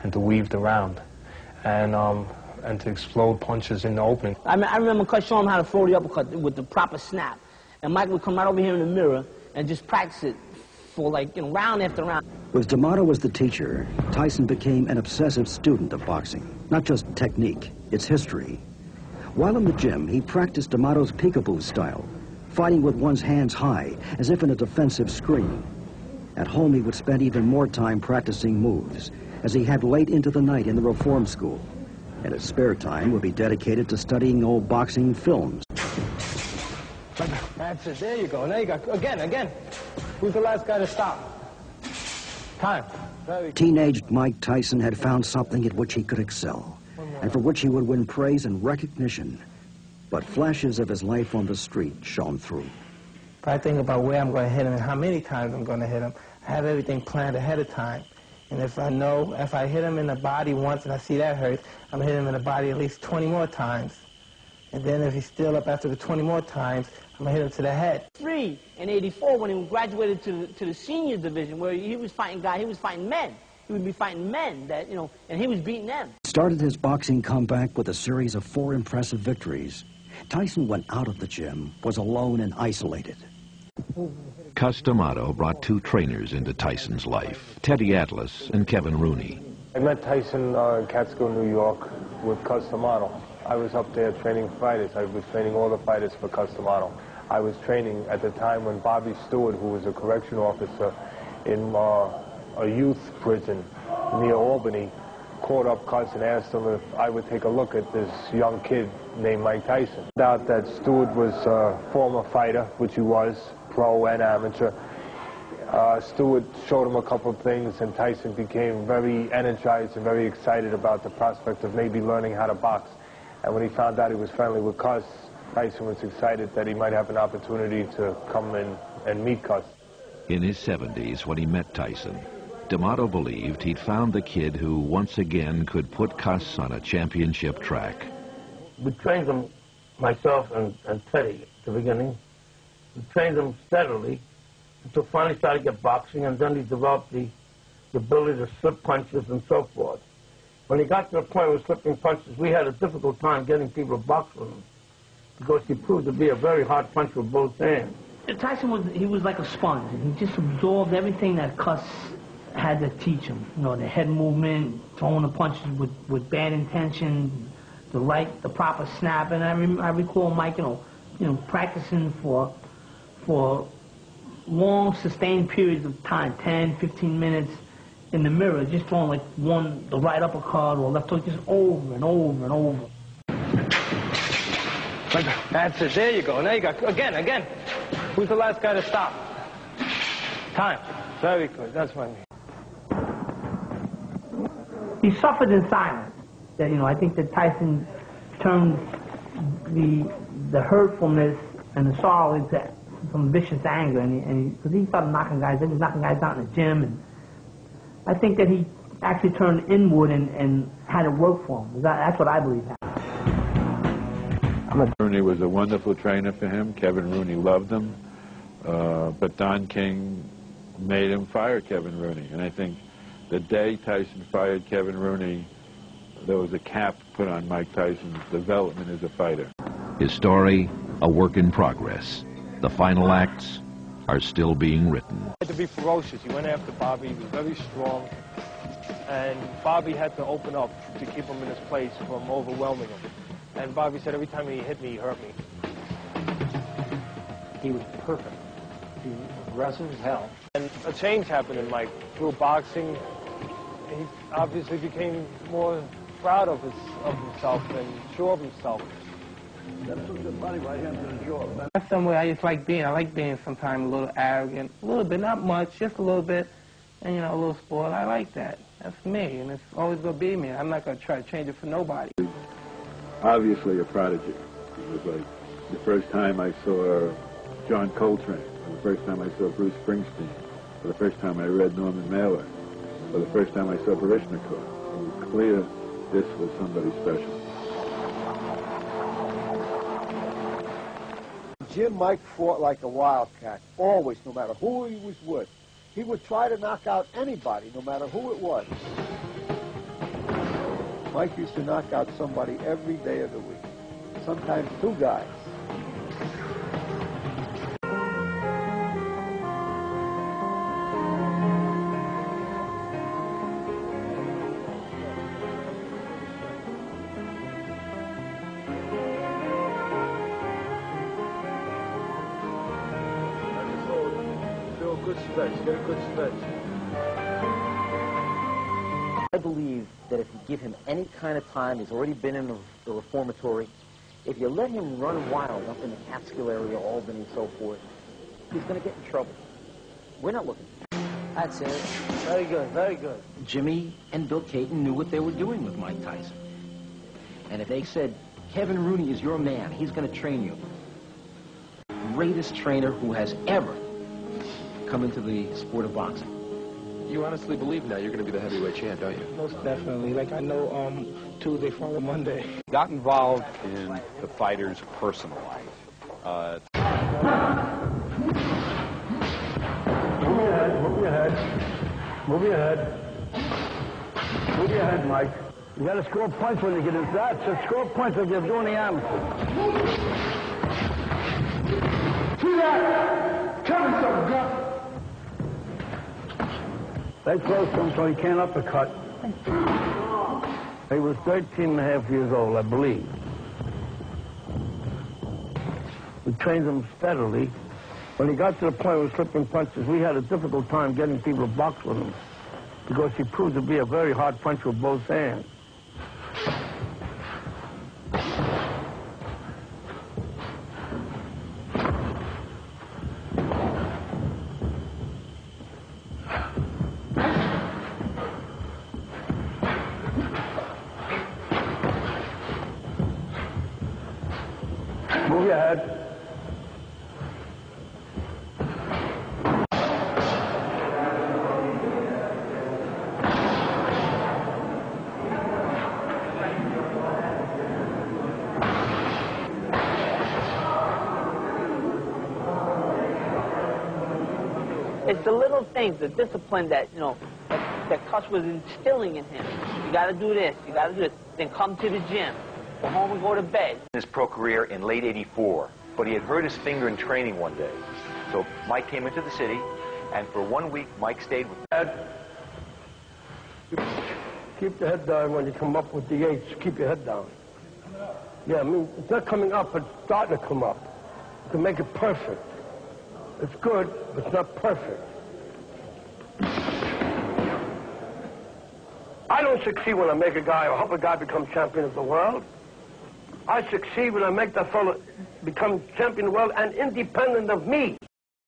and to weave the round, and to explode punches in the opening. I remember Cus showing him how to throw the uppercut with the proper snap, and Mike would come right over here in the mirror and just practice it for like, you know, round after round. With D'Amato as the teacher, Tyson became an obsessive student of boxing. Not just technique, its history. While in the gym, he practiced D'Amato's peekaboo style, fighting with one's hands high, as if in a defensive screen. At home, he would spend even more time practicing moves, as he had late into the night in the reform school. And his spare time would be dedicated to studying old boxing films. That's it, there you go, there you go. Again. Who's the last guy to stop? Time. Teenaged Mike Tyson had found something at which he could excel, and for which he would win praise and recognition. But flashes of his life on the street shone through. If I think about where I'm going to hit him and how many times I'm going to hit him, I have everything planned ahead of time. And if I know, if I hit him in the body once and I see that hurt, I'm going to hit him in the body at least 20 more times. And then if he's still up after the 20 more times, I'm going to hit him to the head. In '84, when he graduated to the senior division, where he was fighting guys, he was fighting men. He would be fighting men, that, you know, and he was beating them. Started his boxing comeback with a series of 4 impressive victories. Tyson went out of the gym, was alone and isolated. Cus D'Amato brought 2 trainers into Tyson's life, Teddy Atlas and Kevin Rooney. I met Tyson in Catskill, New York, with Cus D'Amato. I was up there training fighters. I was training all the fighters for Cus D'Amato. I was training at the time when Bobby Stewart, who was a correction officer in a youth prison near Albany, called up Cus and asked him if I would take a look at this young kid named Mike Tyson. Found out that Stewart was a former fighter, which he was, pro and amateur. Stewart showed him a couple of things, and Tyson became very energized and very excited about the prospect of maybe learning how to box. And when he found out he was friendly with Cus, Tyson was excited that he might have an opportunity to come in and meet Cus. In his 70s, when he met Tyson, D'Amato believed he'd found the kid who once again could put Cus on a championship track. We trained him, myself and Teddy, at the beginning. We trained him steadily until finally he started to get boxing, and then he developed the ability to slip punches and so forth. When he got to the point where slipping punches, we had a difficult time getting people to box with him because he proved to be a very hard puncher with both hands. Tyson was like a sponge. He just absorbed everything that Cus had to teach him. You know, the head movement, throwing the punches with bad intention, the proper snap. And I recall Mike, you know, practicing for long, sustained periods of time, 10, 15 minutes in the mirror, just throwing like the right uppercut or left hook, just over and over and over. That's it, there you go, there you go. Again. Who's the last guy to stop? Time. Very good, that's what I mean. He suffered in silence. That, you know, I think that Tyson turned the hurtfulness and the sorrow into some vicious anger, and because he started knocking guys, he was knocking guys out in the gym, and I think that he actually turned inward and had it work for him. That's what I believe happened. Rooney was a wonderful trainer for him. Kevin Rooney loved him, but Don King made him fire Kevin Rooney, and I think the day Tyson fired Kevin Rooney, there was a cap put on Mike Tyson's development as a fighter. His story, a work in progress. The final acts are still being written. He had to be ferocious. He went after Bobby. He was very strong. And Bobby had to open up to keep him in his place from overwhelming him. And Bobby said every time he hit me, he hurt me. He was perfect. He was aggressive as hell. And a change happened in Mike. Through boxing, he obviously became more proud of himself and sure of himself. That's a good body right here to enjoy. That's somewhere I just like being. I like being sometimes a little arrogant, a little bit, not much, just a little bit, and, you know, a little spoiled. I like that. That's me, and it's always going to be me. I'm not going to try to change it for nobody. Obviously a prodigy. It was like the first time I saw John Coltrane, or the first time I saw Bruce Springsteen, or the first time I read Norman Mailer, or the first time I saw Baryshnikov. It was clear this was somebody special. Jim Mike fought like a wildcat, always, no matter who he was with. He would try to knock out anybody, no matter who it was. Mike used to knock out somebody every day of the week, sometimes two guys. Good stretch, get a good stretch. I believe that if you give him any kind of time, he's already been in the reformatory, if you let him run wild up in the Catskill area, Albany and so forth, he's going to get in trouble. We're not looking. That's it. Very good, very good. Jimmy and Bill Caton knew what they were doing with Mike Tyson. And if they said, Kevin Rooney is your man, he's going to train you. Greatest trainer who has ever come into the sport of boxing. You honestly believe now you're going to be the heavyweight champ, don't you? Most definitely. Like I know Tuesday follow Monday. Got involved in the fighter's personal life. Move your head, move your head. Move your head. Move your head, Mike. You got to score points when you get into that. So score points if you're doing the amateur. See that? Coming some gut. They close him so he can't uppercut. He was 13 and a half years old, I believe. We trained him steadily. When he got to the point of slipping punches, we had a difficult time getting people to box with him because he proved to be a very hard puncher with both hands. Move your head. It's the little things, the discipline that, you know, that Cuss was instilling in him. You got to do this, you got to do this. Then come to the gym. Go home and go to bed. His pro career in late '84, but he had hurt his finger in training one day. So Mike came into the city, and for 1 week, Mike stayed with Dad, keep the head down when you come up with the eights. Keep your head down. Yeah, I mean, it's not coming up, it's starting to come up. To make it perfect. It's good, but it's not perfect. I don't succeed when I make a guy or help a guy become champion of the world. I succeed when I make that fellow become champion of the world and independent of me.